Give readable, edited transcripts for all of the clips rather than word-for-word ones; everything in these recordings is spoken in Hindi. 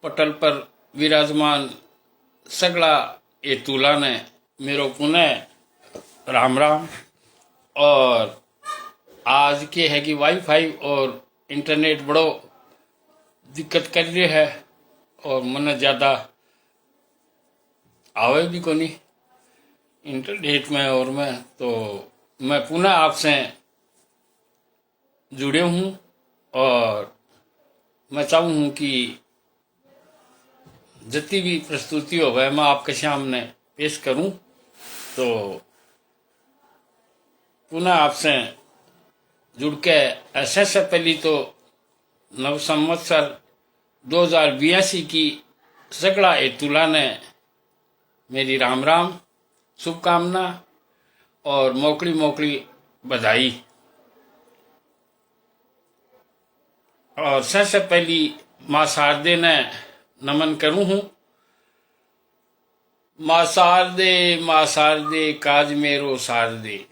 पटल पर विराजमान सगला ये तुला ने मेरो पुनः राम राम। और आज के है कि वाईफाई और इंटरनेट बड़ो दिक्कत कर रही है और मन ज़्यादा आवे भी को नहीं इंटरनेट में। और मैं पुनः आपसे जुड़े हूँ और मैं चाहूँ कि जितनी भी प्रस्तुति हो वह मैं आपके सामने पेश करूं। तो पुनः आपसे जुड़ के ऐसे से पहली तो नव संवत्सर 2082 की सगड़ा ए तुला ने मेरी राम राम शुभकामना और मोकड़ी मोकड़ी बधाई। और सबसे पहली माँ शारदे ने नमन करूं हूं। माँ शारदे काज मेरो शारदे,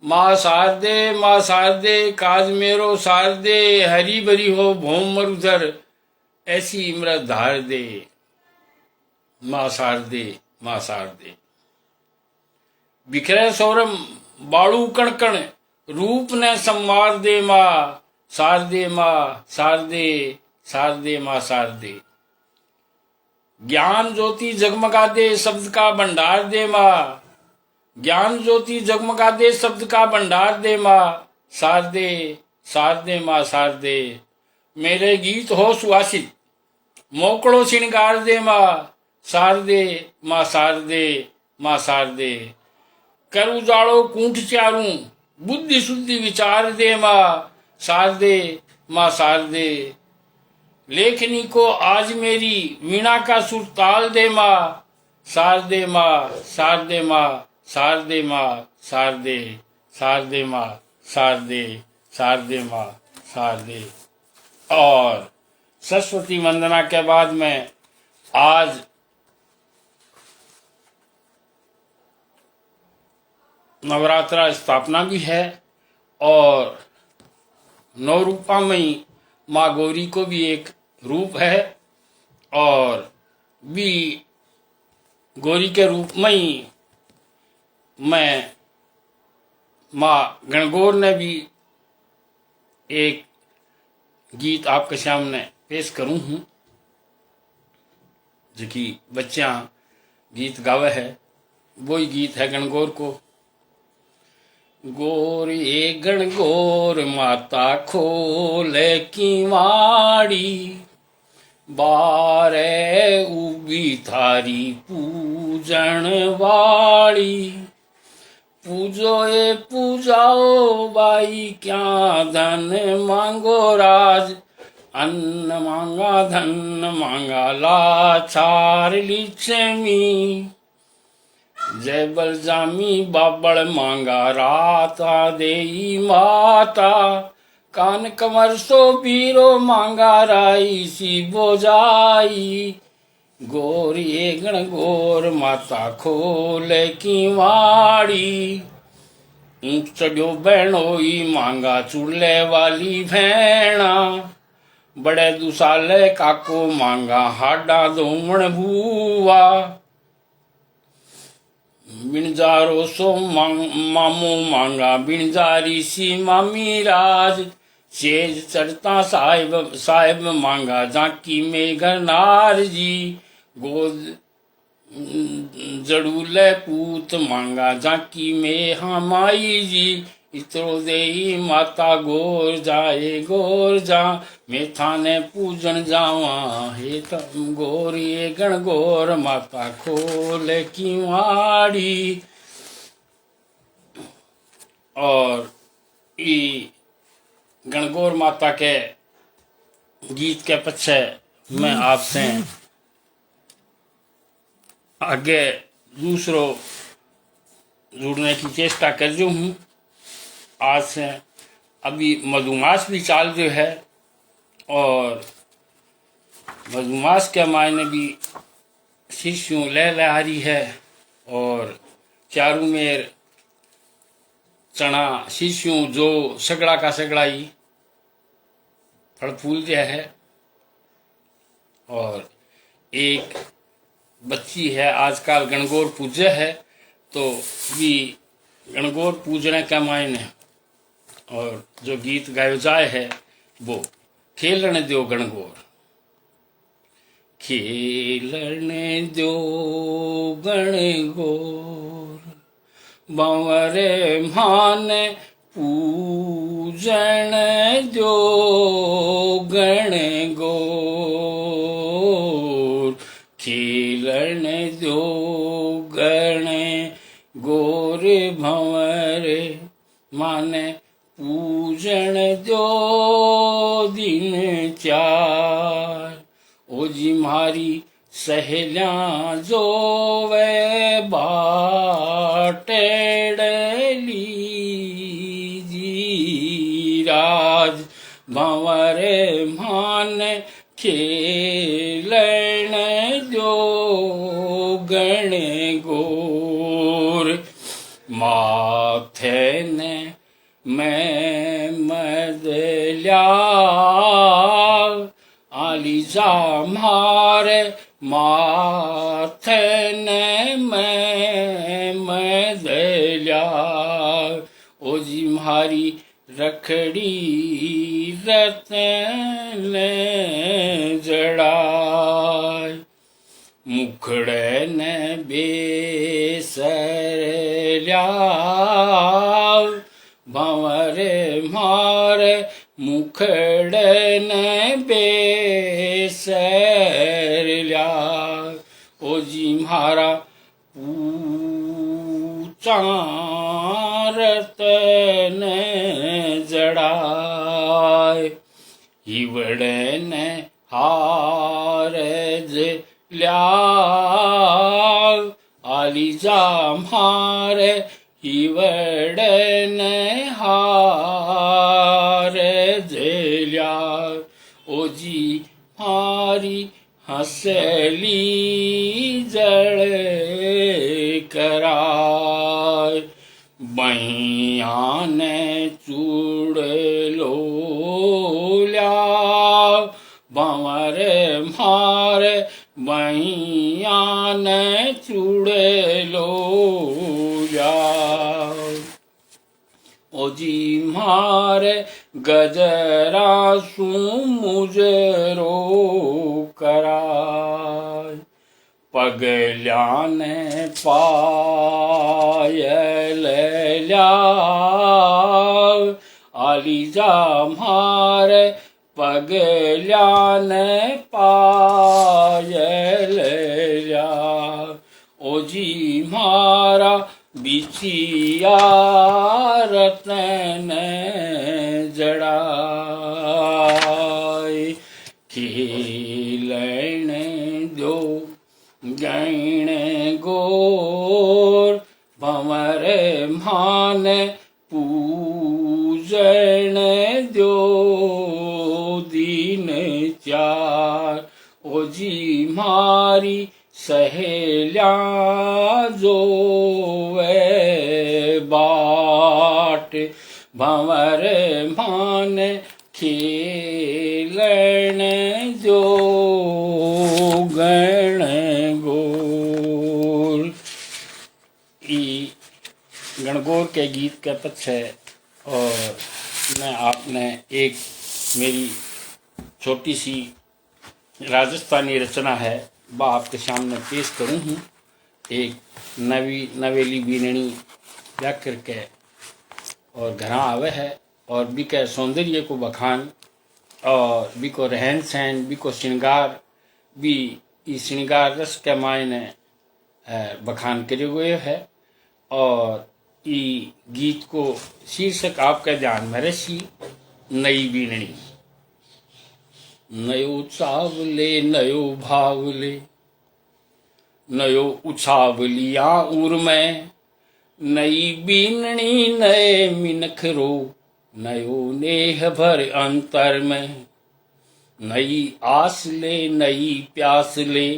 माँ शारदे काज मेरो शारदे, हरी भरी हो भौम मरुधर ऐसी इमरत धार दे। माँ शारदे बिखरे सौरम बाड़ू कणकण रूप ने संवार दे। माँ शारदे माँ शारदे ज्ञान ज्योति जगमगा दे शब्द का भंडार दे। माँ ज्ञान ज्योति जगमगा दे शब्द का भंडार दे। माँ शारदे माँ शारदे मेरे गीत हो सुहासित मोकड़ो श्रृंगार दे। माँ शारदे माँ शारदे कर उजाड़ो कूंठ चारूं बुद्धि शुद्धि विचार दे। माँ शारदे लेखनी को आज मेरी वीणा का सुर ताल दे। माँ शारदे माँ शारदे माँ शारदे। और सरस्वती वंदना के बाद में आज नवरात्रा स्थापना भी है और नौ रूपा में माँ गौरी को भी एक रूप है और भी गौरी के रूप में ही मैं माँ गणगौर ने भी एक गीत आपके सामने पेश करूं हूँ जो कि बच्चा गीत गावे है। वही गीत है गणगौर को। गोर ये गणगौर माता खोले की वाड़ी, बारे उगी थारी पूजन वाली। पूजाओ बाई क्या धन मांगो राज, अन्न मांगा धन मांगा लाचार लिच्छमी। जय बलजामी बाबड़ मांगा राता देई माता, कान कमर सो पीरो मांगा राई सी बोजाई। गोर ये गणगौर माता खोले की वाड़ी, ऊंट चढ़ो बहनोई मांगा चूल्हे वाली भैणा। बड़े दुसाले काको मांगा हाडा धोमण भूआ। बिनजारो सो मामो मांगा बिनजारी सी मामी राज। सेज चढ़ता साहिब मांगा झांकी में गरनार जी। गोद जड़ूले पूत मांगा झांकी में हमाई जी। इतरो देही माता गोर जा मैं थाने पूजन जावा। हे तम गोर ये गणगौर माता खोले की वाड़ी। और ये गणगौर माता के गीत के पीछे मैं आपसे आगे दूसरों जुड़ने की चेष्टा कर रही हूँ। आज से अभी मधुमास भी चाल रहे है और मधुमास के मायने भी शिष्यों ले लहरी है और चारू मेर चना शिष्यों जो सगड़ा का सगड़ा ही फल फूल दिया है। और एक बच्ची है, आजकल गणगौर पूज्य है, तो भी गणगौर पूजने का मायने और जो गीत गायो जाए है वो खेलने दो गणगौर। खेलने दो गणगौर बंवरे माने पूजन दो गणगौर। खेलन दो गणगौर भंवरे माने पूजन दो दिन चार। ओ जी मारी सहेलियां जो वे बाटेड़ली जी राज भंवरे मान खेलन जो गणगौर। माथे ने मैं मदल्या आलीजा मारे माथे ने मैं मदल्या। ओ जी मारी रखड़ी रतन जड़ाय। मुखड़े ने बेसर लिया भंवरे मारे मुखड़े ने बेसर लिया। ओ जी मारा पूचा रतन जड़ाय। हिवड़े ने हारज लिया आलीजा मारे हिवड़े ने हारज लिया। ओ जी मारी हंसली जड़ कराय। बहिया ने चूड़ लो लिया भंवरे मारे बहिया ने चूड़ लो लिया। ओ जी मारे गजरा सु मुजरो कराय। पगल्या ने पायल लिया आलीजा मारे पगल्या ने पायल लिया। ओ जी मारा बिछिया रतन जड़ाय। खेलन दो गणगौर भंवरे माने पूजन दो दिन चार। ओ जी मारी सहेलियां जो वे बाट भंवरे माने खेलन जो गणगौर। गणगौर के गीत के पीछे और मैं आपने एक मेरी छोटी सी राजस्थानी रचना है वह आपके सामने पेश करूँ हूँ। एक नवेली बीनणी जा करके और घरा आवे है और बी के सौंदर्य को बखान और बी को रहन सहन बी को श्रृंगार भी इस श्रृंगार रस के मायने बखान करे हुए है। और ई गीत को शीर्षक आपके ध्यान में रसी नई बीनणी। नयो चावले नयो भावले नयो उछावलिया उर में नई बीनणी नए मिनखरो नयो नेह भर अंतर में। नई आस ले नई प्यास ले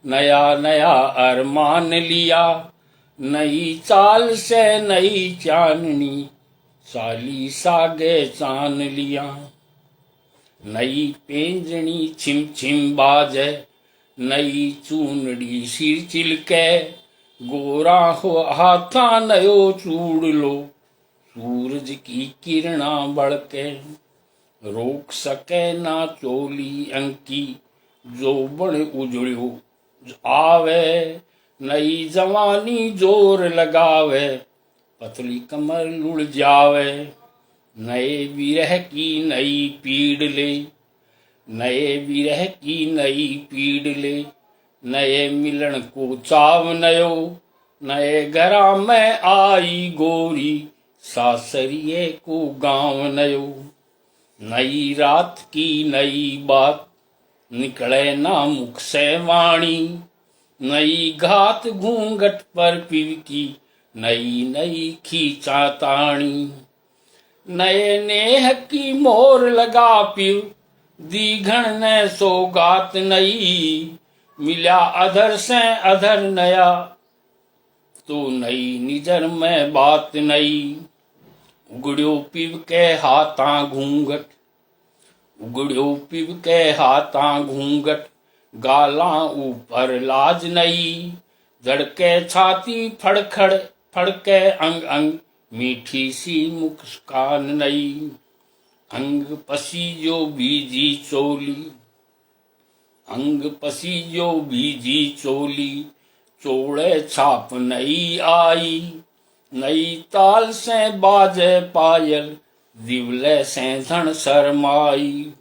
नया नया अरमान लिया। नई चाल से नई चांदनी चाली सागे चान लिया। नई पेंजणी छिम छिम बाजे, नई चूनड़ी सिर चिलके, गोरा हो हाथा नयो चूड़ लो, सूरज की किरणा बढ़के, रोक सके ना चोली अंकी, जो बण उजड़ो आवे, नई जवानी जोर लगावे, पतली कमर लुढ़ जावे, नए विरह की नई पीड़ ले, नए विरह की नई पीड़ ले, नए मिलन को चाव नयो, नए घरा में आई गोरी, सासरिये को गांव नयो, नई रात की नई बात, निकले ना मुख से वाणी, नई घात घूंघट पर पिव की, नई नई खींचा ताणी, नए नेह की मोर लगा पिव, दीघण ने सौगात नई, मिला अधर से अधर नया, तो नई निजर में बात नई, उगड़ो पिव के हाथा घूंघट, उगड़ो पिव के हाथा घूंघट, गाला ऊपर लाज नई, धड़के छाती फड़खड़ फड़के अंग अंग, मीठी सी मुस्कान नई, अंग पसीजो बीजी चोली, अंग पसीजो बीजी चोली, चोड़े छाप नई आई, नई ताल से बाजे पायल, दिवले से धन शरमाई,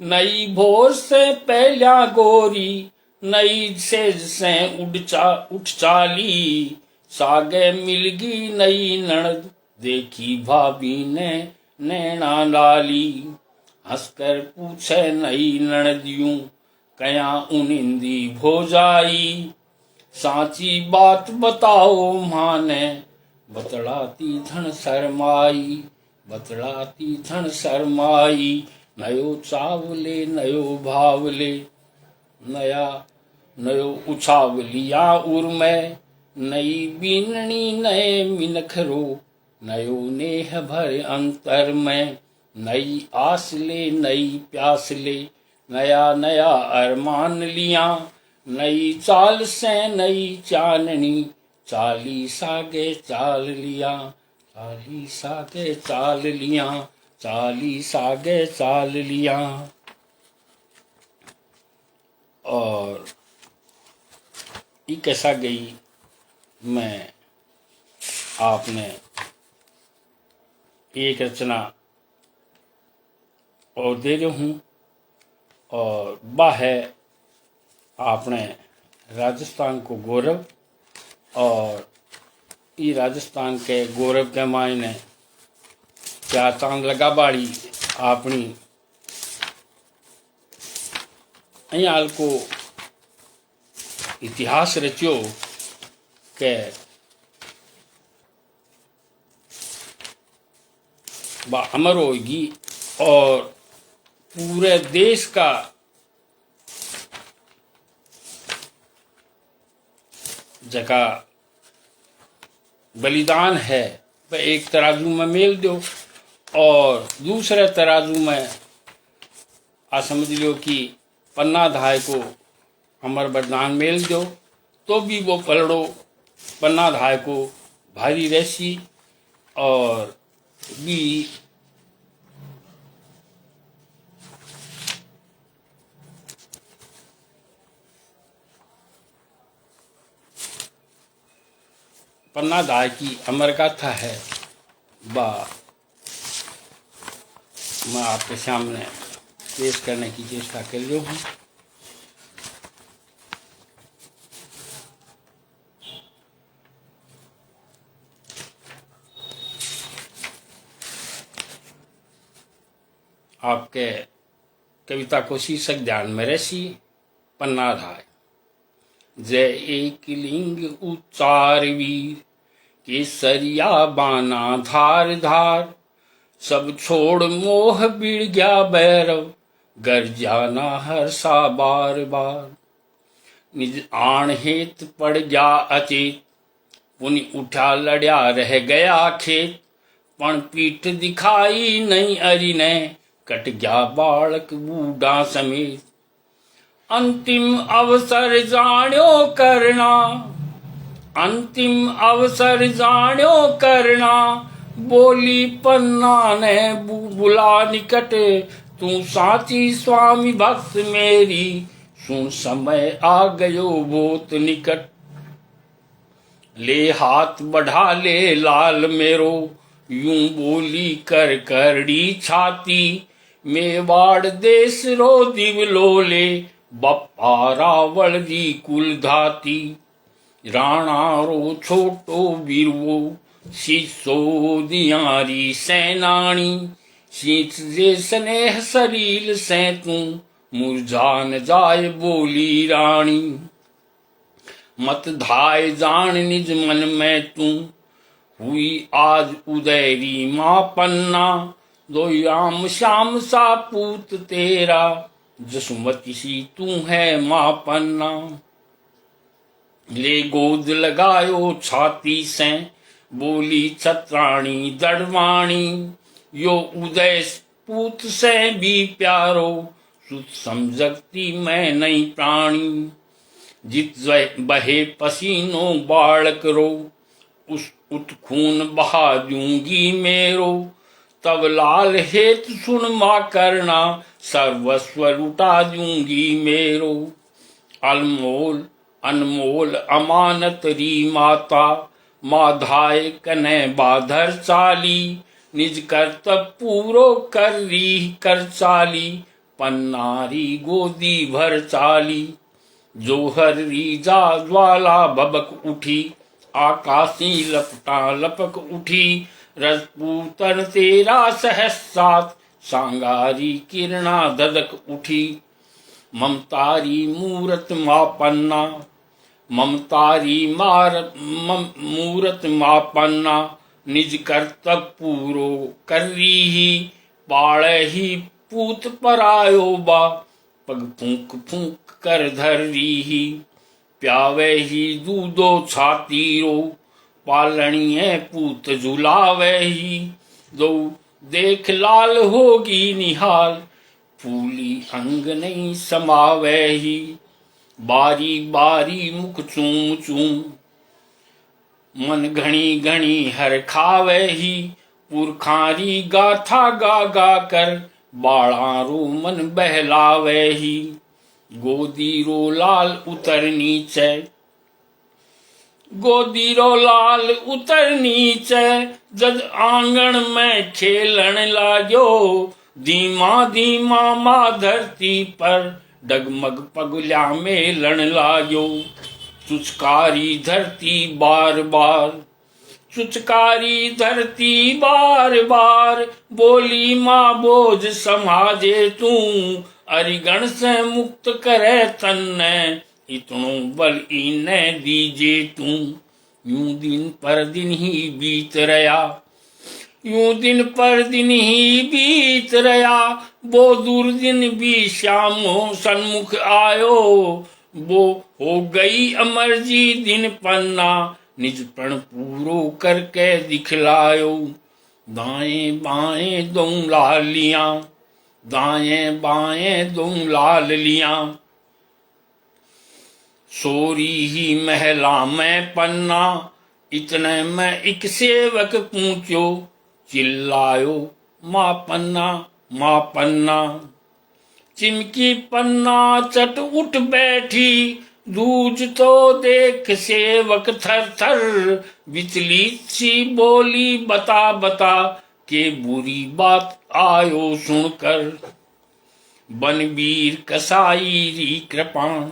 नई भोर से पहला गोरी, नई सेज से उठ चाली, सागे मिलगी नई ननद, देखी भाभी ने नैना लाली, हंसकर पूछे नई ननदियों, कया उनिंदी भोजाई, साची बात बताओ माने, बतलाती धन शरमाई, बतलाती धन शरमाई, नयो चावले नयो भावले, नया नयो उछावलिया उर में, नई बीननी नए मिनखरो, नयो नेह भर अंतर में, नई आस ले नई प्यास ले, नया नया अरमान लिया, नई चाल से नई चाननी, चाली सागे चाल लिया, चाली सागे चाल लिया, चाली सागे चाल लिया। और ये कैसा गई मैं आपने एक रचना और दे रहा हूँ, और वह है आपने राजस्थान को गौरव, और ये राजस्थान के गौरव के मायने क्या चांद लगा बाड़ी अपनी अयाल को इतिहास रचियो के बा अमर होगी, और पूरे देश का जगह बलिदान है वह एक तराजू में मेल दो, और दूसरे तराजू में आ समझ लो कि पन्ना धाय को अमर बलिदान मेल दो, तो भी वो पलड़ो पन्ना धाय को भारी रहसी, और भी पन्ना धाय की अमर गाथा है, बा मैं आपके सामने पेश करने की चेष्टा कर रही हूँ। आपके कविता को शीर्षक ध्यान में रसी, पन्ना धाय। जय एक लिंग उच्चार वीर, केसरिया बाना धार धार, सब छोड़ मोह बिड़ गया भैरव, गर जाना हर्षा बार बार। निज आण हेत पड़ गया अचेत, पुनि उठा लड़या रह गया खेत, पण पीठ दिखाई नहीं अरि ने, कट गया बालक बूढ़ा समेत। अंतिम अवसर जान्यो करना, अंतिम अवसर जान्यो करना। बोली पन्ना ने बुला निकट, तू साची स्वामी भक्त मेरी, सुन समय आ गयो बहुत निकट। ले हाथ बढ़ा ले लाल मेरो, यूं बोली कर करड़ी छाती। मेवाड़ देश रो दिवलोले, बप्पा रावल जी कुल धाती। राणा रो छोटो बीरवो, शीसो दियारी सैनाणी। शीत जे स्नेह सरील से तू, मुरझान जाय बोली रानी। मत धाय जान निज मन में तू, हुई आज उदैरी माँ पन्ना। दोयाम श्याम सा पूत तेरा, जसुमती सी तू है माँ पन्ना। ले गोद लगायो छाती से, बोली छत्राणी दड़वाणी। यो उदय पूत से भी प्यारो, सुत समझती मैं नहीं प्राणी। जित बहे पसीनो बालक रो, उस उत खून बहा दूंगी मेरो। तब लाल हेत सुन माँ करना, सर्वस्व लुटा दूंगी मेरो। अनमोल अनमोल अमानत री माता, माधाय कने बाधर चाली। निज कर्तव्य पूरो कर री कर चाली, पन्नारी गोदी भर चाली। जोहर रीजा ज्वाला भबक उठी, आकाशी लपटा लपक उठी। रजपूतन तेरा सहसात, सांगारी किरणा धधक उठी। ममतारी मूरत माँ पन्ना, ममतारी मूरत माँ पन्ना। निज कर्तव्य पूरो कर री, पाड़े ही पूत परायो बा। पग फूंक फूंक कर धर री, प्यावे ही दूधो छाती रो। पालणिये पूत झुलावे ही, दो देख लाल होगी निहाल। फूली अंग नहीं समावे ही, बारी बारी मुख चूम चूम। मन घणी घणी हर खावे ही, पुरखारी गाथा गा गा कर। बाळारो मन बहलावे ही, गोदी रो लाल उतर नीचे। गोदी रो लाल उतर नीचे, जद आंगन में खेलन लाग्यो। धीमा धीमा माँ धरती पर, डगमग पगल्या मेलन लाग्यो। चुचकारी धरती बार बार, चुचकारी धरती बार बार। बोली माँ बोझ समाजे तू, अरिगण से मुक्त करे तन्ने। इतनो बल इन्ने दीजे तू। यूं दिन पर दिन ही बीत रहा, यूं दिन पर दिन ही बीत रहा। वो दुर्दिन भी श्यामो सन्मुख आयो, वो हो गई अमर जी दिन पन्ना। निज प्रण पूरो करके दिखलायो, दाएं बाएं दो लालियां, दाएं बाएं दो लाल लियां। सोरी ही महला में पन्ना, इतने में एक सेवक पूछो। चिल्लायो माँ पन्ना माँ पन्ना। चिमकी पन्ना चट उठ बैठी, दूज तो देख सेवक थर थर। विचलित सी बोली बता बता, के बुरी बात आयो सुनकर। बनवीर कसाई री कृपाण,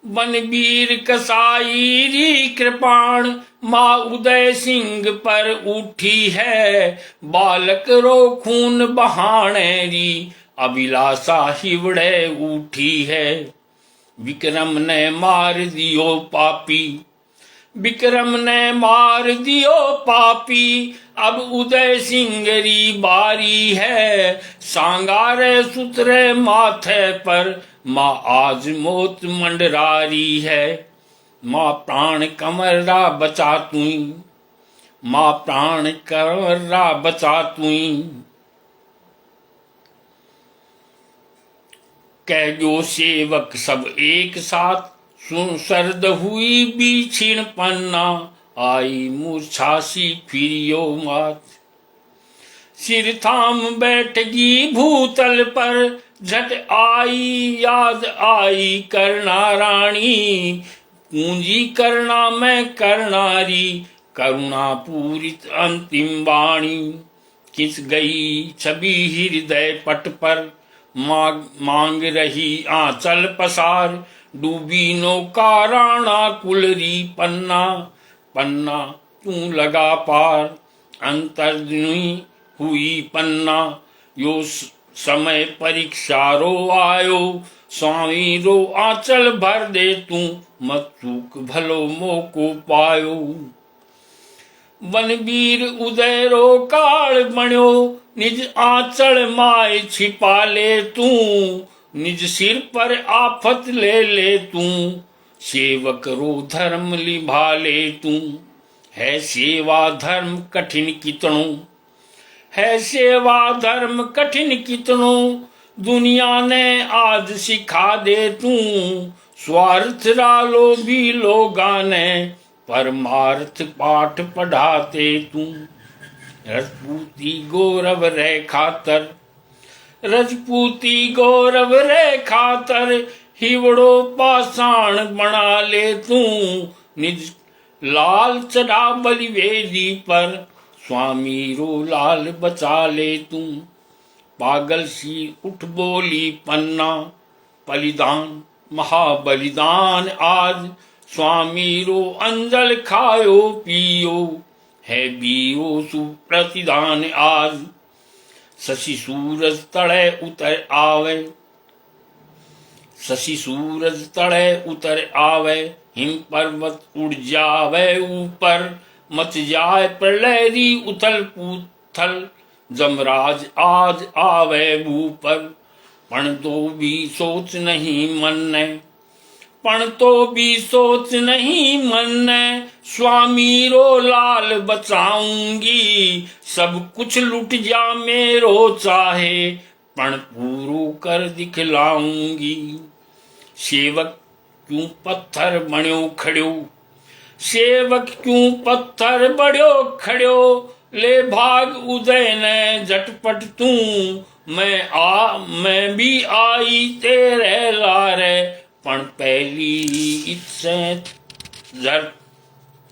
बनवीर कसाई री कृपाण। माँ उदय सिंह पर उठी है, बालक रो खून बहाने री। अभिलाषा हिवड़े उठी है, विक्रम ने मार दियो पापी, विक्रम ने मार दियो पापी। अब उदय सिंह री बारी है, सांगारे सुतरे माथे पर। माँ आज मौत मंडरारी है, माँ प्राण कमरा बचा तुई, माँ प्राण कमरा बचा तुई। कह जो सेवक सब एक साथ, सुन सर्द हुई बीछिन पन्ना, आई मूर्छासी फिरियो मात। सिर थाम बैठगी भूतल पर, झट आई याद आई करना रानी, पूंजी करना मैं करनारी, करुणा पूरित अंतिम वाणी। किस गई छवि हृदय पट पर, मांग रही आंचल पसार, डूबी नौका राणा कुलरी पन्ना, पन्ना तू लगा पार। अंतर्धुनी हुई पन्ना, यो समय परीक्षा रो आयो, स्वामी रो आंचल भर दे तू, मत चूक भलो मोको पायो। वनवीर उदय रो काल बण्यो, निज आंचल माय छिपा ले तू, निज सिर पर आफत ले ले तू, सेवक रो धर्म लिभा ले तू। है सेवा धर्म कठिन कितनो, है सेवा धर्म कठिन कितनो, दुनिया ने आज सिखा दे तू, स्वार्थ रालो भी लोगा ने, परमार्थ पाठ पढ़ाते तू। रजपूती गौरव रे खातर, रजपूती गौरव रे खातर, हिवड़ो पाषाण बना ले तू, निज लाल चढ़ा बलि वेदी पर, स्वामी रो लाल बचा ले तू। पागल सी उठ बोली पन्ना, बलिदान महाबलिदान आज, स्वामी रो अंजल खायो पियो, है बियो सुप्रतिदान आज। शशि सूरज तड़े उतर आवे, शशि सूरज तड़े उतर आवे, हिम पर्वत उड़ जावे ऊपर, मच जाए प्रलयरी उथल पुथल, जमराज आज आवे भू पर। पण तो भी सोच नहीं मन ने, पण तो भी सोच नहीं मन ने, स्वामी रो लाल बचाऊंगी, सब कुछ लुट जा मेरो चाहे, पण पूरो कर दिखलाऊंगी। सेवक क्यों पत्थर बण्यो खड़ो, सेवक क्यों पत्थर बड़ो खड़ो, ले भाग उदय ने झटपट तू, मैं भी आई तेरे लारे, पण पहली इत्से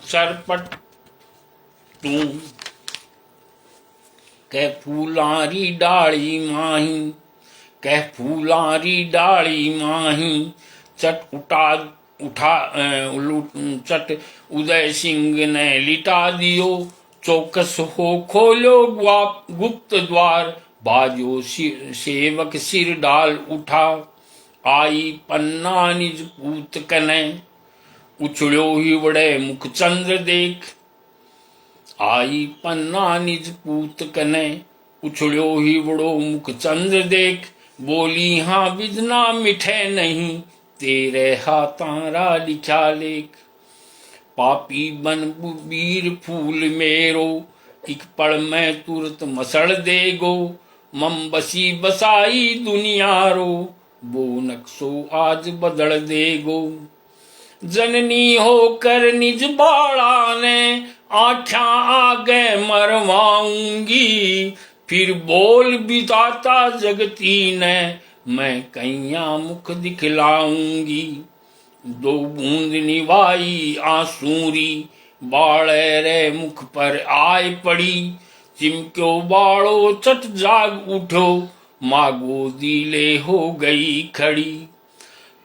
सरपट तू। कह फूलारी डाली माही, कह फूलारी डाली माही, चट चट उदय सिंह ने लिटा दियो, चौकस हो खोलो गुप्त द्वार, बाजो सेवक सिर डाल उठा, आई पन्ना निज पूत कने, उछड़ो ही बड़े मुख चंद्र देख। आई पन्ना निज पूत कने, उछड़ो ही बड़ो मुख चंद्र देख, बोली हाँ विदना मिठे नहीं, तेरे हाथारा लिखा लेख। पापी बन वीर फूल मेरो, एक पल में तुरत मसड़ देगो, मम बसी बसाई दुनिया रो, वो नक्शो आज बदल देगो। जननी होकर निज बाड़ा ने, आख्या आगे मरवाऊंगी, फिर बोल बिताता जगती ने, मैं कैया मुख दिखलाऊंगी। दो बूंद निवाई आंसूरी, बाड़े रे मुख पर आय पड़ी, चिमक्यो बाड़ो चट जाग उठो, माँ गोदी ले हो गई खड़ी।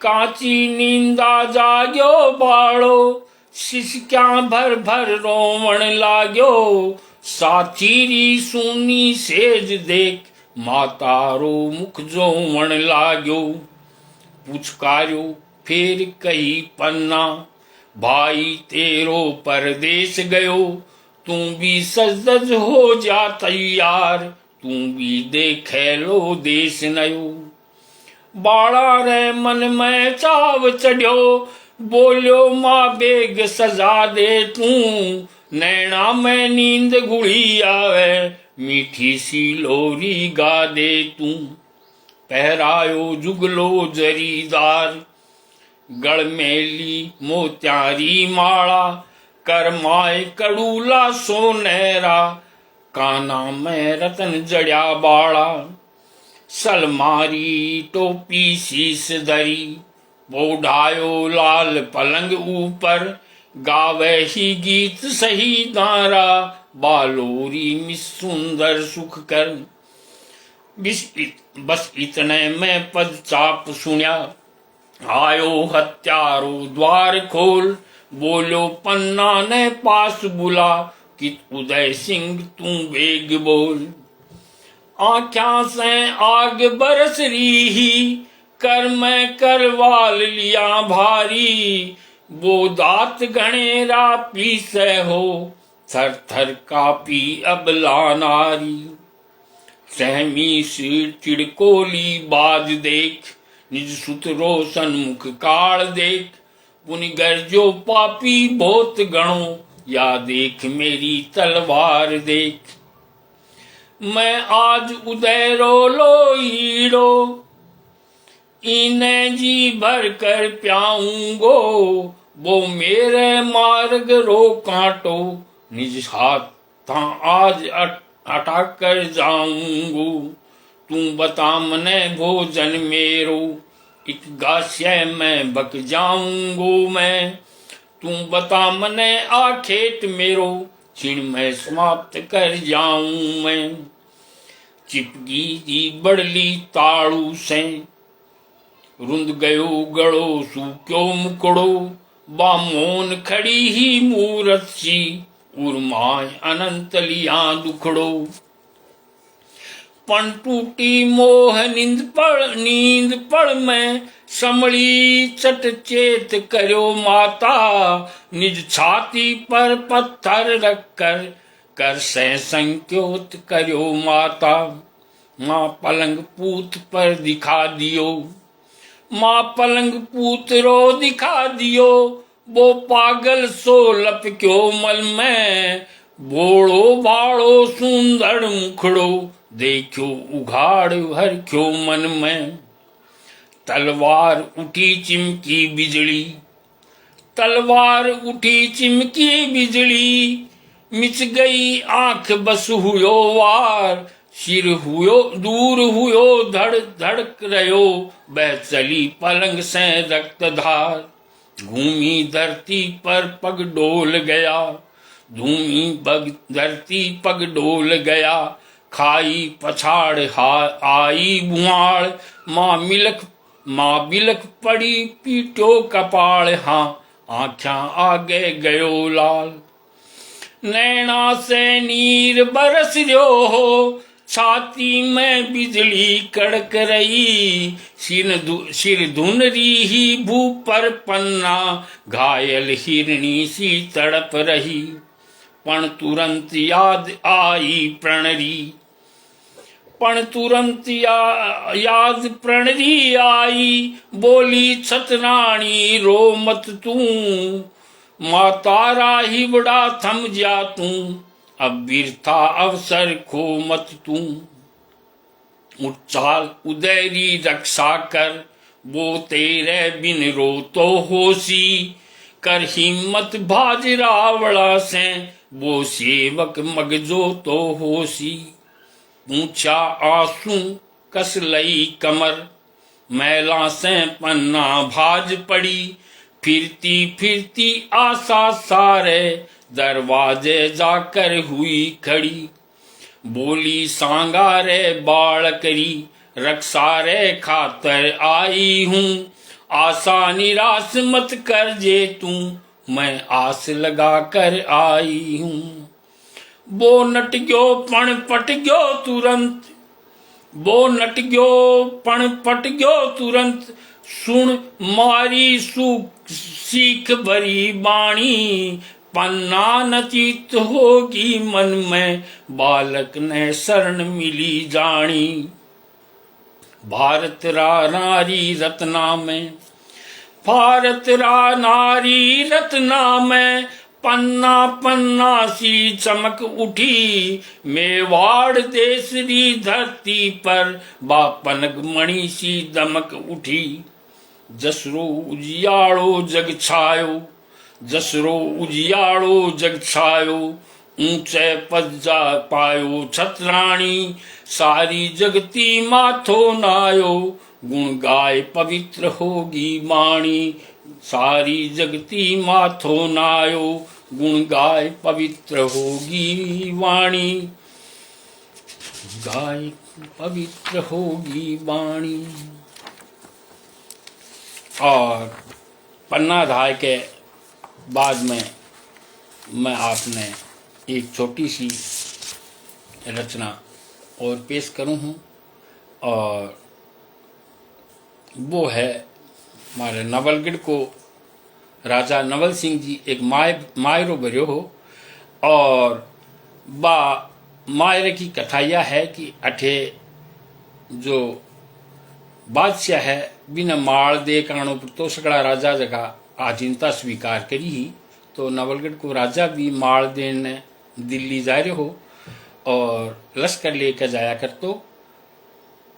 कांची नींदा जाग्यो बाड़ो, सिसक्या भर भर रोवण लाग्यो, साथीरी सुनी सेज देख, मातारो मुख जोवण लाग्यो। पुचकार्यो फिर कही पन्ना, भाई तेरो परदेश गयो, तू भी सजदज हो जा तैयार, तू भी देखे लो देश नयो। बाड़ा रे मन में चाव चढ़्यो, बोलो माँ बेग सजा दे तू, नैना में नींद घुड़ी आवे, मीठी सी लोरी गा दे तू। पहरायो जुगलो जरीदार, गढ़ मेली मोत्यारी माला, करमाए कड़ूला सोनेरा, काना में रतन जड़िया बाड़ा, सलमारी टोपी शीस धरी, बोढ़ायो लाल पलंग ऊपर, गावे ही गीत सही दारा, बालोरी मिस सुंदर सुख कर। बस इतने में पद चाप सुनिया, आयो हत्यारो द्वार खोल, बोलो पन्ना ने पास बुला, कित उदय सिंह तू बेग बोल। आख्या से आग बरस रही, कर मैं करवाल लिया भारी, वो दात घनेरा पीसे हो, थर थर कापी अबला नारी। सहमी सिर चिड़कोली बाज देख, निज सुत रोशन मुख काल देख, पुनि गर्जो पापी बहुत गणो, या देख मेरी तलवार देख। मैं आज उदय रो लो हीरो, इन्हें जी भर कर प्याऊंगो, वो मेरे मार्ग रो कांटो, निज हाथ आज अटा कर जाऊंगो। तू बता मने भोजन मेरो, एक गास्य में बक जाऊंगो मैं। तू बता मने आखेट मेरो, क्षीण में समाप्त कर जाऊं मैं। चिपकी दी बड़ली ताड़ू से, रुंद गयो गड़ो सूक्यो मुकड़ो, बामोन खड़ी ही मूरत सी, उर्माए अनंत लिया दुखड़ो। पण टूटी मोह नींद पड़ में, समड़ी चट चेत करो माता, निज छाती पर पत्थर रखकर, कर से संक्योत करो माता। माँ पलंग पूत पर दिखा दियो, माँ पलंग पूत रो दिखा दियो, वो पागल सो लप क्यों मल में, बोड़ो बाड़ो सुंदर मुखड़ो, देखो उघाड़ भर क्यों मन में। तलवार उठी चिमकी बिजली, तलवार उठी चिमकी बिजली, मिच गई आंख बस हुयो वार, सिर हुयो दूर हुयो धड़ धड़क रहो, बह चली पलंग से रक्त धार। घूमी धरती पर पग डोल गया, धूमी धरती पग डोल गया, खाई पछाड़ आई बुआड़, माँ बिलख पड़ी पीटो कपाड़, हाँ आँख्या आगे गयो लाल। नैना से नीर बरस जो हो, छाती में बिजली कड़क रही, सिर धुनरी ही भू पर पन्ना, घायल हिरणी सी तड़प रही। पण तुरंत याद आई प्रणरी, पण तुरंत याद प्रणरी आई, बोली छतरानी रो मत तू, मातारा ही बड़ा थम जा तू, अब बिरथा अवसर खो मत तू। उच्चाल उदैरी रक्षा कर, वो तेरे बिन रो तो होसी, कर हिम्मत भाज रावड़ा से, वो सेवक मगजो तो होसी। पूछा आंसू कस लई कमर, मैला से पन्ना भाज पड़ी, फिरती फिरती आशा सारे, दरवाजे जाकर हुई खड़ी। बोली सांगारे बाल करी, रक्षारे खातर आई हूँ, आशा निराश मत कर जे तू, मैं आस लगा कर आई हूँ। वो नट गयो पण पट गयो तुरंत, वो नट गयो पण पट गयो तुरंत, सुन मारी सीख भरी बाणी, पन्ना नचित होगी मन में, बालक ने शरण मिली जानी। भारत रा नारी रत्ना में, भारत रा नारी रत्ना में, पन्ना पन्ना सी चमक उठी, मेवाड़ देश री धरती पर बापनग मणि सी दमक उठी। जसरो उजियाड़ो जग छायो, जसरो उजियाड़ो जग छायो, ऊंचे पद जा पायो छतराणी, सारी जगती माथो नायो, गुण गाय पवित्र होगी वाणी, सारी जगती माथो नायो, गुण गाय पवित्र होगी वाणी, गाय पवित्र होगी वाणी। और पन्ना अध्याय के बाद में मैं आपने एक छोटी सी रचना और पेश करूँ हूँ, और वो है हमारे नवलगढ़ को राजा नवल सिंह जी एक मायरो भरियो हो, और बा मायरे की कथा यह है कि अठे जो बादशाह है बिना माल दे कारणों पर तो सकड़ा राजा जगह आधीनता स्वीकार करी ही, तो नवलगढ़ को राजा भी माल देने दिल्ली जा रहे हो और लश्कर लेकर जाया कर, तो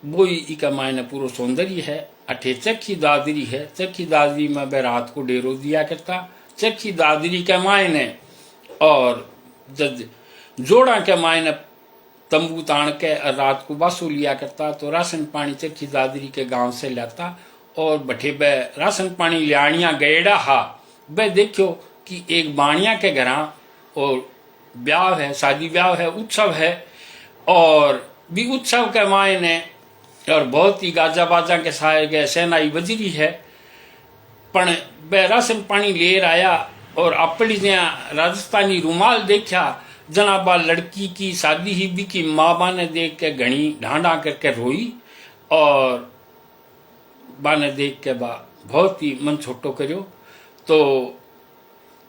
वो इका मायने पूरा सौंदर्य है। अठे चक्की दादरी है, चक्की दादरी में वह रात को डेरो दिया करता, चक्की दादरी के मायने और जोड़ा के मायने तंबू तान के रात को बासो लिया करता, तो राशन पानी चक्की दादरी के गांव से लाता, और बठे बे राशन पानी लियाणिया गएड़ा हा, बे देखो कि एक बाणिया के घरा और ब्याह है, शादी ब्याह है, उत्सव है, और भी उत्सव के मायने और बहुत ही गाजा बाजा के साए गए सेनाई बजरी है, पण बे राशन पानी ले आया और अपनी राजस्थानी रुमाल देखा, जनाबा लड़की की शादी ही भी की माँ बा ने देख के घनी ढांढा करके रोई, और बा ने देख के बा बहुत ही मन छोटो करियो, तो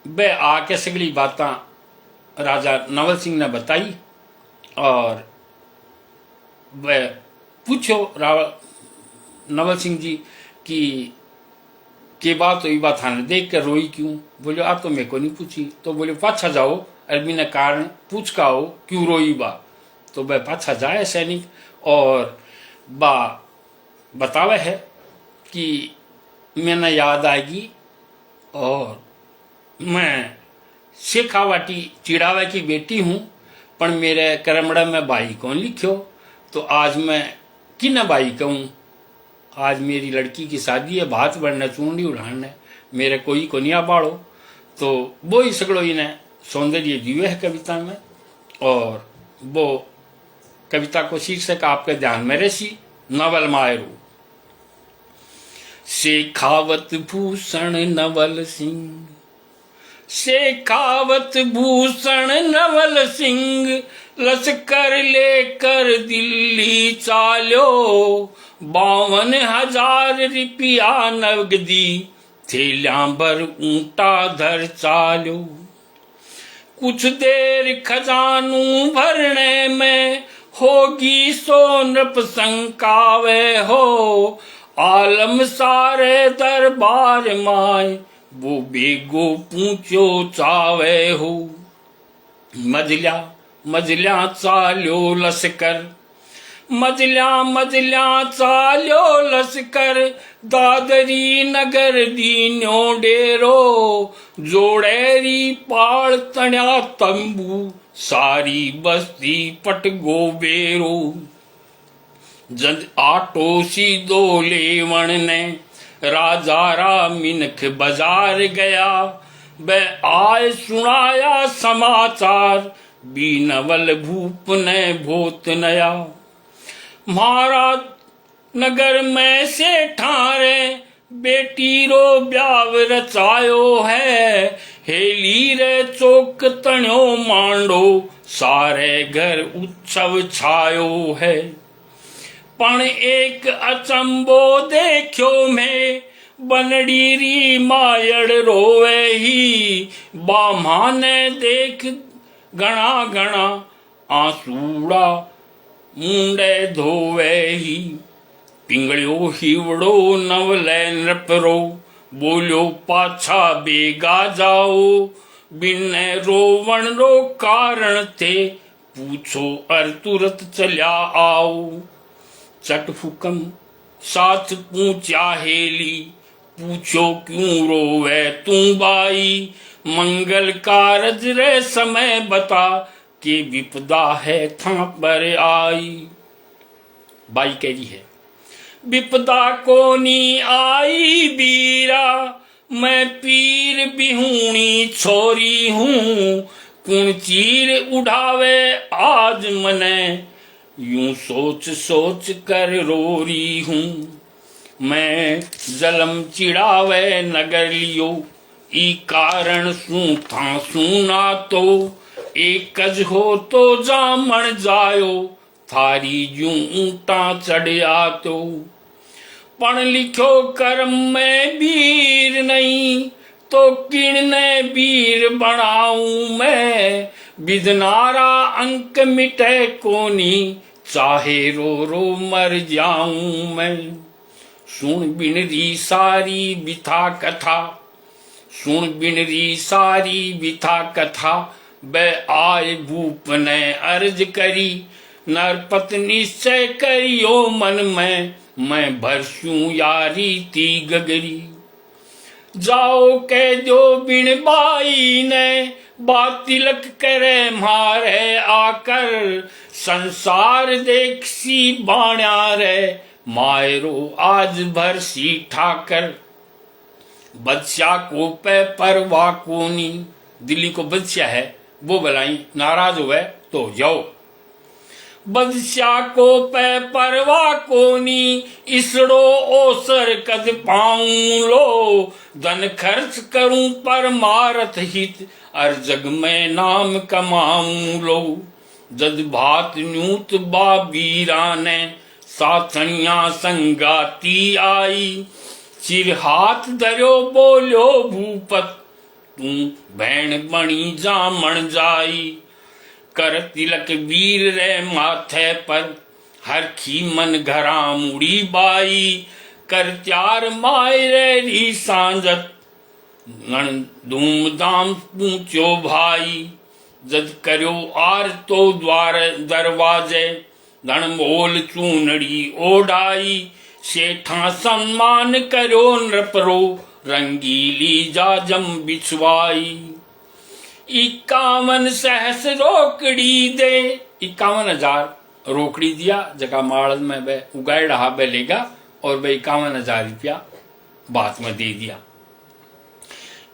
बे आके सगली बातां राजा नवल सिंह ने बताई, और वह पूछो नवल सिंह जी कि बात तो ये बात थाने देख कर रोई क्यों? बोले आप तो मेरे को नहीं पूछी। तो बोले पाछा जाओ, अरबी ने कारण पूछ का हो क्यों रोई बा। तो वह पाछा जाए सैनिक, और बा बतावे है कि मैंने याद आएगी, और मैं शेखावाटी चिड़ावे की बेटी हूँ, पर मेरे करमड़ा में भाई कौन लिखो, तो आज मैं किन भाई कहूँ, आज मेरी लड़की की शादी है, भात बढ़ना चूंडी उड़ाने मेरे कोई को नहीं बाड़ो। तो वो ही सगड़ो इन्हें सौंदर्य जीवे है कविता में, और वो कविता को शीर्षक आपके ध्यान में रेसी नवल मायरू। शेखावत भूषण नवल सिंह, शेखावत भूषण नवल सिंह, लश्कर लेकर दिल्ली चालो, 52,000 रुपया नगदी, थैलियां भर ऊंटा धर चालो। कुछ देर खजानू भरने में, होगी सो नृप संकावे हो, आलम सारे दरबार माय, वो बेगो पूछो चावे हो। मजल्या चाल्यो लश्कर, मजल्या चाल्यो लश्कर, दादरी नगर दीन्यो डेरो, जोड़ेरी पाड़ तण्या तंबू, सारी बस्ती पट गोबेरो। जद आटो सीधो लेवण ने, राजा रा मिनख बाजार गया, बे आय सुनाया समाचार, बीनवल भूप ने भूत नया। महाराज नगर में से ठारे, बेटी रो ब्याव रचायो है, हेली रे चौक तण्यो मांडो, सारे घर उत्सव छायो है। पण एक अचंबो देखो में, बनड़ी री मायड़ रोवे ही, बामा ने देख गणा गणा, आंसूड़ा मुंडे धोवे ही। पिंगलियो हिवड़ो नवले नृपरो, बोलो पाछा बेगा जाओ, बिन रोवण रो कारण थे पूछो अर तुरत चल्या आओ। चट फुकम साथ पूछा हेली पूछो क्यों रोवे तू बाई। मंगल कारज रे समय बता कि विपदा है था पर आई। बाई कह रही है विपदा कोनी आई बीरा मैं पीर बिहूणी छोरी हूँ। कुण चीर उड़ावे आज मने यूं सोच सोच कर रोरी हूँ। मैं जलम चिड़ावे नगर लियो ई कारण सू था सुना तो। एक कज हो तो जामण जायो थारी यूं ऊंटा चढ़िया तो। पढ़ लिखो कर्म में वीर नहीं तो किणने वीर बनाऊं मैं। बिदनारा अंक मिटे कोनी चाहे रो रो मर जाऊं मैं। सुन बिनरी सारी बिथा कथा सुन बिनरी सारी बिथा कथा बै आय भूप ने अर्ज करी। नरपत निश्चय करियो मन में मैं भरसूं यारी ती गगरी। जाओ कह दो बिन बाई ने बात तिलक करे मारे आकर। संसार देख सी बाण्या रे मायरो आज भर सी ठाकर। बदशाह को पे परवा कोनी दिल्ली को बदशाह है वो बलाई नाराज हुए तो जाओ। बदशाह को पे परवा कोनी इसड़ो ओसर कद पाऊं लो। धन खर्च करूं पर मारत हित और जग में नाम कमाऊं लो। जद भात न्यूत बाबीरा ने साथनिया संगाती आई। चिर हाथ धरो बोलो भूपत तू भैण बणी जामण जाई। कर तिलक वीर रे माथे पर हरखी मन घरा मुड़ी बाई। कर त्यार मायरे री सांजत गण धूमधाम पूछो भाई। जद करो आर तो द्वार दरवाजे गण मोल चूनड़ी ओढ़ाई। सेठा सम्मान करो नृपरो रंगीली जाजम बिछवाई। 51 सहस रोकड़ी दे 51,000 रोकड़ी दिया जगह माड़ में बे उगाड़ रहा बे लेगा और बे 51,000 रुपया बात में दे दिया।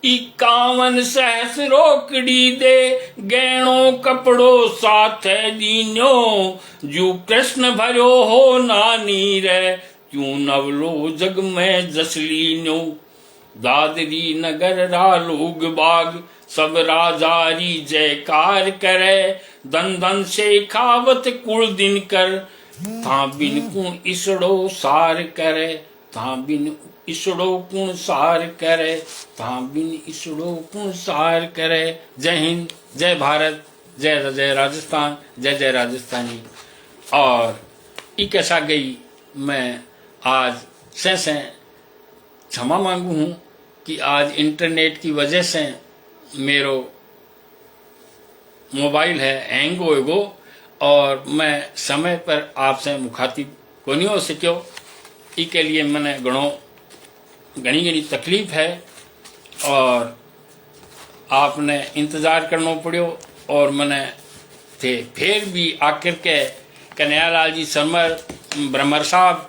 51 सहस रोकड़ी दे गहणों कपड़ो साथ दीन्यो। जू कृष्ण भरो हो नानी रे क्यों नवलो जग में जसलीनो। दादरी नगर रा लोग बाग सब राजारी जयकार करे। धन धन से खावत कुल दिन कर था बिन कुण इसड़ो सार करे। था बिन इसड़ो कुण सार करे। था बिन इसड़ो कुण सार करे। जय हिंद जय भारत जय जय राजस्थान जय जय राजस्थानी। और एक ऐसा गई मैं आज से क्षमा मांगू हूँ कि आज इंटरनेट की वजह से मेरो मोबाइल है हैंग होएगो और मैं समय पर आपसे मुखातिब को नहीं हो सको। इसके लिए मैंने घनी तकलीफ है और आपने इंतज़ार करना पड़ो। और मैंने थे फिर भी आखिर के कन्हैयालाल जी समर ब्रह्मर साहब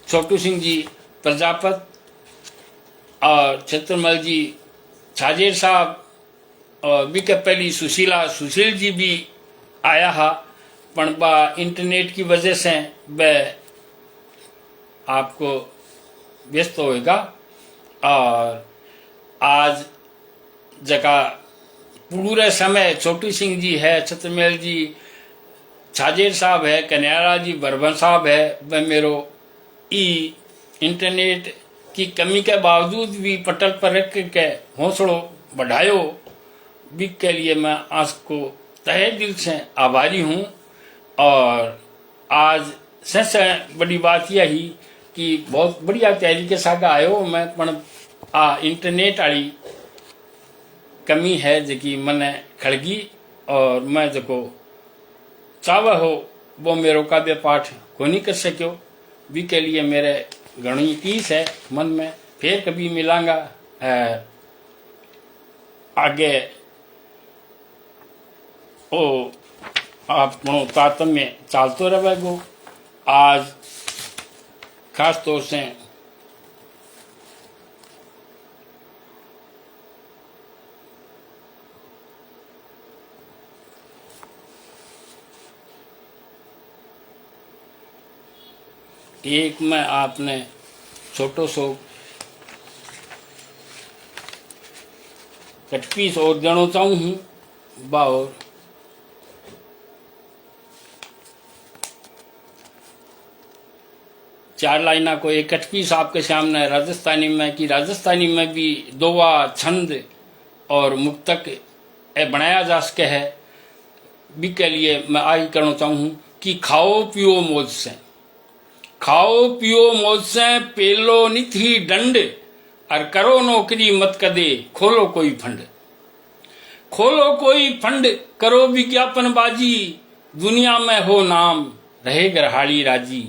छोटू सिंह जी प्रजापत और छत्रमल जी छाजेर साहब और बीके पहली सुशील जी भी आया हा पण बा इंटरनेट की वजह से वह आपको व्यस्त होएगा। और आज जगह पूरे समय छोटू सिंह जी है छत्रमेल जी छाजेर साहब है कन्हैयालाल जी बरबन साहब है वह मेरो ई इंटरनेट की कमी के बावजूद भी पटल पर रख के हौसलों बढ़ायो भी के लिए मैं आपको तहे दिल से आभारी हूँ। और आज सबसे बड़ी बात यह ही कि बहुत बढ़िया तरीके से आगे आयो मैं पण आ इंटरनेट वाली कमी है जेकी मने खड़गी और मैं जो चाव हो वो मेरो काव्य पाठ को नहीं कर सक्यो। भी के लिए मेरे घणी टीस है मन में। फिर कभी मिलांगा आगे ओ आप तारतम्य चालतो रहेगो। आज खास तौर से एक मैं आपने छोटो सो कटपीस और देना चाहूँ हूँ बार। चार लाइना को एक कटपीस आपके सामने राजस्थानी में कि राजस्थानी में भी दोवा छंद और मुक्तक बनाया जा सके है। भी के लिए मैं आई करना चाहूँ कि खाओ पियो मौज से, खाओ पियो मौज से, पेलो निथी दंड, और करो नौकरी मत कदे, खोलो कोई फंड, खोलो कोई फंड, करो विज्ञापन बाजी, दुनिया में हो नाम, रहे ग्रहाली राजी,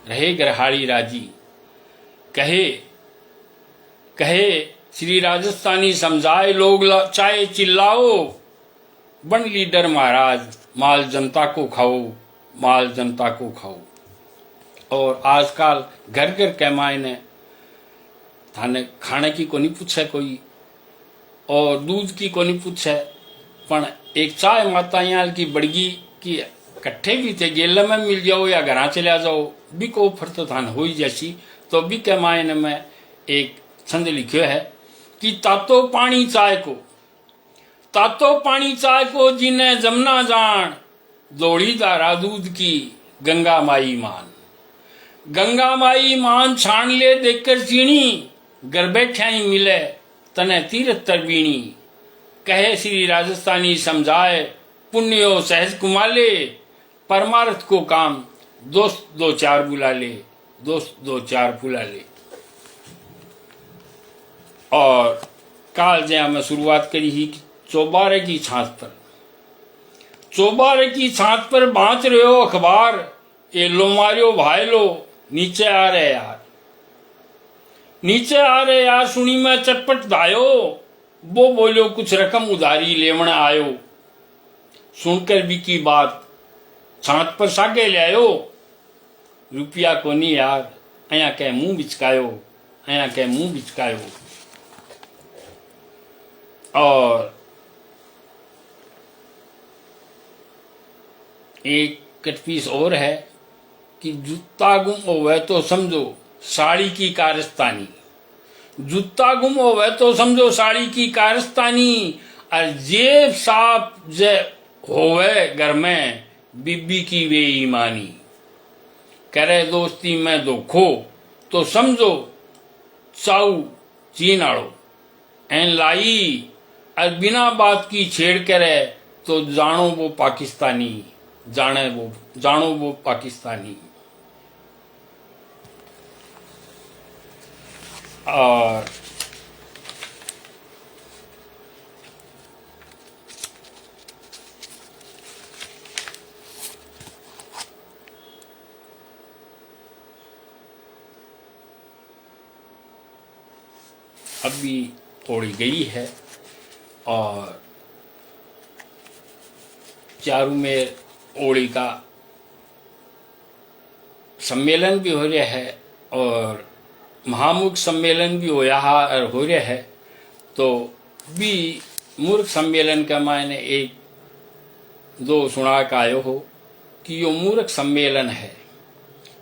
रहे ग्रहाली राजी। कहे कहे श्री राजस्थानी समझाए लोग चाहे चिल्लाओ, बन लीडर महाराज, माल जनता को खाओ, माल जनता को खाओ। और आजकल घर घर के मायने थाने खाने की को नहीं पूछे कोई और दूध की को नहीं पूछे, पण एक चाय माता याल की बड़गी की कट्ठे भी थे गेल में मिल जाओ या घर चले जाओ, भी को ऑफर तो थान हो ही जैसी। तो भी के मायने में एक छंद लिखियो है कि तातो पानी चाय को, तातो पानी चाय को, जिन्हें जमना जान, दौड़ी दारा दूध की, गंगा माई मान, गंगा माई मान, छान ले देखकर चीनी, घर बैठा ही मिले तने तीरथ तरबीणी। कहे श्री राजस्थानी समझाए पुण्यो सहज कुमाले, परमार्थ को काम दोस्त दो चार बुला ले, दोस्त दो चार बुला ले। और काल जया में शुरुआत करी ही चौबारे की छात पर, चौबारे की छात पर बाँच रहे हो अखबार, ये लो मारियो भाई लो, नीचे आ रहे यार, नीचे आ रहे यार, सुनी मैं चटपट धायो, वो बोलो कुछ रकम उधारी लेवन आयो। सुनकर भी की बात छात पर सागे ले आयो, रुपया को नहीं यार, अया के मुंह बिचकायो, अया के मुंह बिचकायो। और एक कटपीस और है कि जूता गुम होवे तो समझो साड़ी की कारस्तानी, जूता गुम होवे तो समझो साड़ी की कारस्तानी, और जेब साफ जे होवे घर में, बीबी की बेईमानी। करे दोस्ती में धोखो तो समझो चाऊ चीन आड़ो, एन लाई, और बिना बात की छेड़ करे तो जानो वो पाकिस्तानी, जानो वो पाकिस्तानी। और अभी थोड़ी गई है और चारू में ओड़ी का सम्मेलन भी हो रहा है और महामुख सम्मेलन भी होया और हो रहा है। तो भी मूर्ख सम्मेलन का मायने एक दो सुना का आयो हो कि यो मूर्ख सम्मेलन है,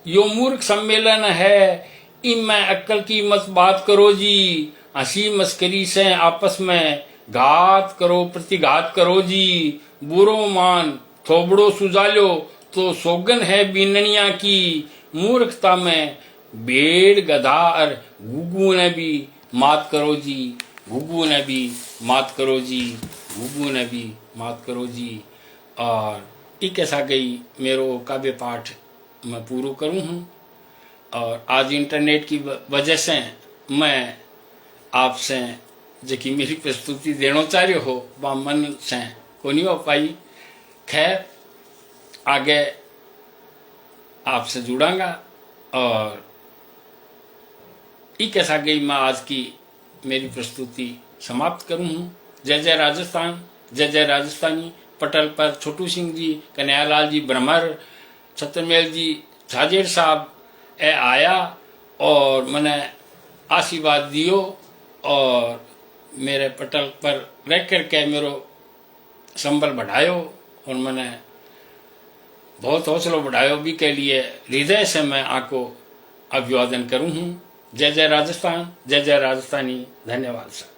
यो मूर्ख सम्मेलन है, इनमें अक्ल की मत बात करो जी, हंसी मस्करी से आपस में घात करो, प्रतिघात करो जी, बुरो मान थोबड़ो सुजालो, तो सोगन है बीननिया की, मूर्खता में भेड़ गधा और घुघू ने भी मात करो जी, घुघू ने भी मात करो जी, घुघू ने भी मात करो जी। और एक ऐसा गई मेरो काव्य पाठ मैं पूरा करूँ हूँ। और आज इंटरनेट की वजह से मैं आपसे जेकी मेरी प्रस्तुति देना चाह रहे हो वह मन से को नहीं हो पाई। खैर आगे आपसे जुड़ांगा और एक ऐसा गई मैं आज की मेरी प्रस्तुति समाप्त करूँ हूँ। जय जय राजस्थान, जय जय राजस्थानी। पटल पर छोटू सिंह जी, कन्हैयालाल जी ब्रह्मर, छत्रमेल जी छाजेर साहब ए आया और मैंने आशीर्वाद दियो और मेरे पटल पर रह कर के मेरो संबल बढ़ायो और मैंने बहुत हौसला बढ़ायो भी के लिए हृदय से मैं आपको अभिवादन करूँ हूँ। जय जय राजस्थान, जय जय राजस्थानी। धन्यवाद सर।